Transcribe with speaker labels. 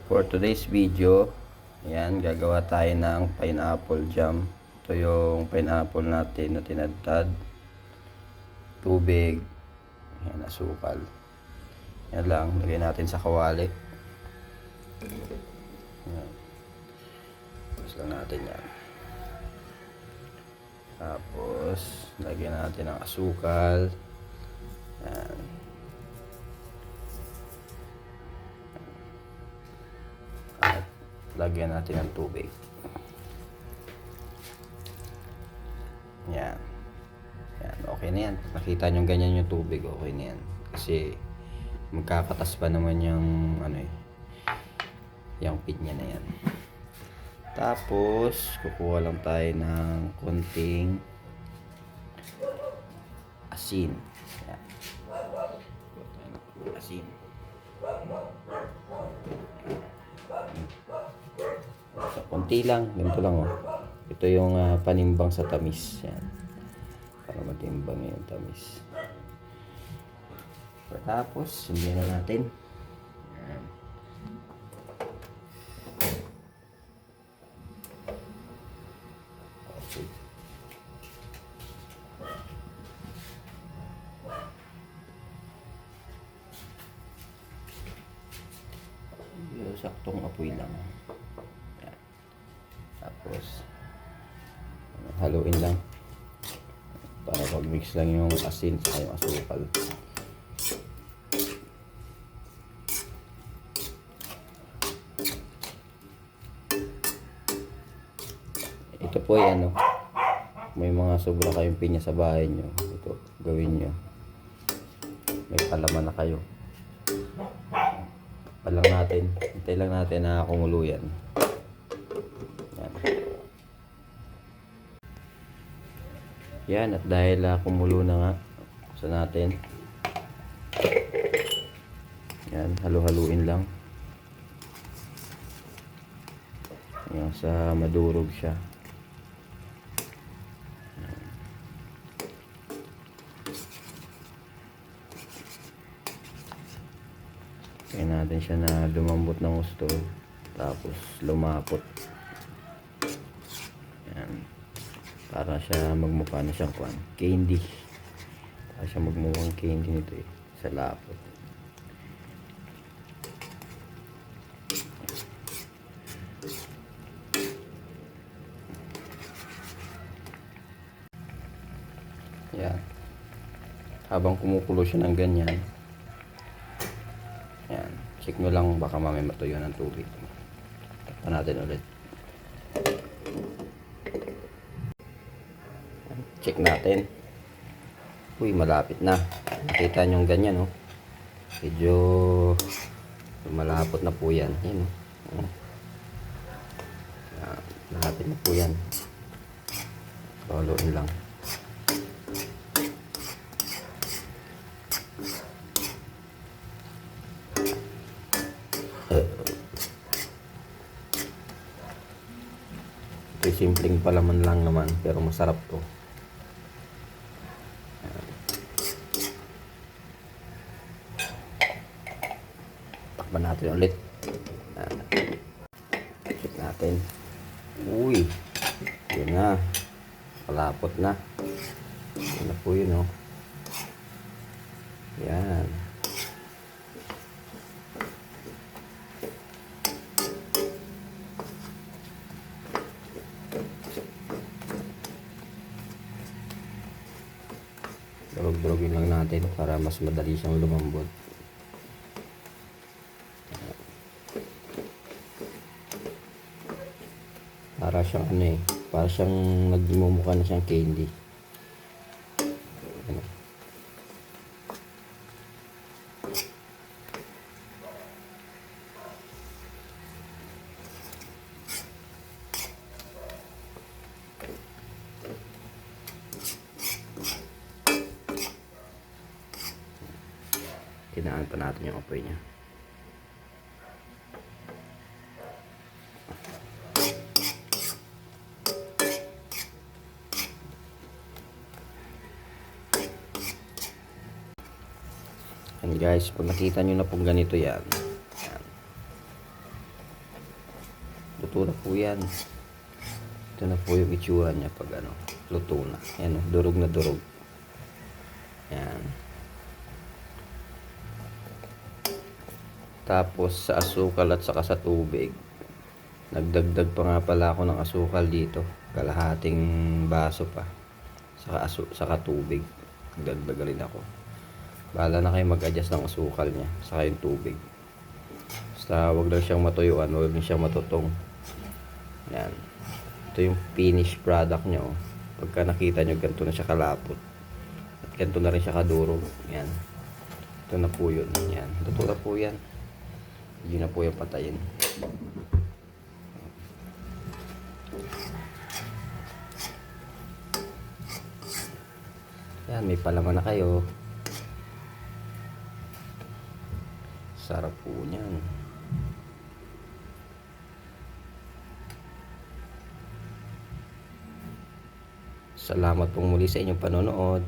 Speaker 1: For today's video, ayan, gagawa tayo ng pineapple jam. Ito yung pineapple natin na tinadtad, tubig, ayan, asukal. Yan lang, lagyan natin sa kawali. Ayan. Tapos lang natin yan. Tapos, lagyan natin ng asukal. Ayan. Lagyan natin ng tubig. Yan. Yan, okay na yan. Nakita nyo ganyan yung tubig, okay na yan. Kasi magkakatas pa naman yung yung pinya na yan. Tapos kukuha lang tayo ng konting asin. Yan. Asin. So, konti lang, ganito lang oh. Ito yung panimbang sa tamis. Yan. Para matimbang yung tamis. Tapos, sundihan na natin. Yan. Okay. Yung saktong apoy lang. Yan. Tapos, haluin lang para pag-mix lang yung asin sa yung asukal. Ito po ay may mga sobra kayong pinya sa bahay nyo, ito gawin nyo, may palaman na kayo. Palang natin, hintay lang natin na kumulo yan. Yan, at dahil kumulo na nga, sa natin. Yan, halu-haluin lang. Yan, sa madurog siya. Yan. Kaya natin siya na lumambot ng gusto. Tapos lumapot. Yan. Para siya magmukha na siyang candy. Para siya magmukhang candy nito sa lapot. Yan. Habang kumukulo siya ng ganyan. Yan. Check nyo lang baka mamaya matuyo ng tubig. Takpan natin ulit. Check natin. Uy, malapit na. Nakita nyo ganyan, oh. Medyo malapot na po yan. Yan, oh. Yan, malapit na po yan. Haluin lang. Ito simpleng palaman lang naman, pero masarap to. Takpan natin ulit. Check natin. Uy, yun na. Palapot na. Yun na po yun, oh. Yan. Durog-durogin lang natin para mas madali siyang lumambot. Para siyang para siyang nagmumukha na siyang candy. Tinaan pa natin yung apoy niya. And guys, pag nakita nyo na pong ganito yan, Luto na po yan. Ito na po yung itsura niya pag ano, luto na. Yan, durog na durog. Yan. Tapos sa asukal at saka sa tubig. Nagdagdag pa nga pala ako ng asukal dito. Kalahating baso pa. Saka tubig. Nagdagdag rin ako. Bahala na kayo mag-adjust ng asukal niya. Saka yung tubig. Basta wag lang siyang matuyuan. Wag lang siyang matutong. Yan. Ito yung finished product niya. Oh. Pagka nakita nyo, ganito na siya kalapot. At ganito na rin siya kadurog. Yan. Ito na po yun. Yan. Luto na po yan. Hindi na po yung patayin. Yan, may palaman na kayo. Sarap po niyan. Salamat pong muli sa inyong panonood.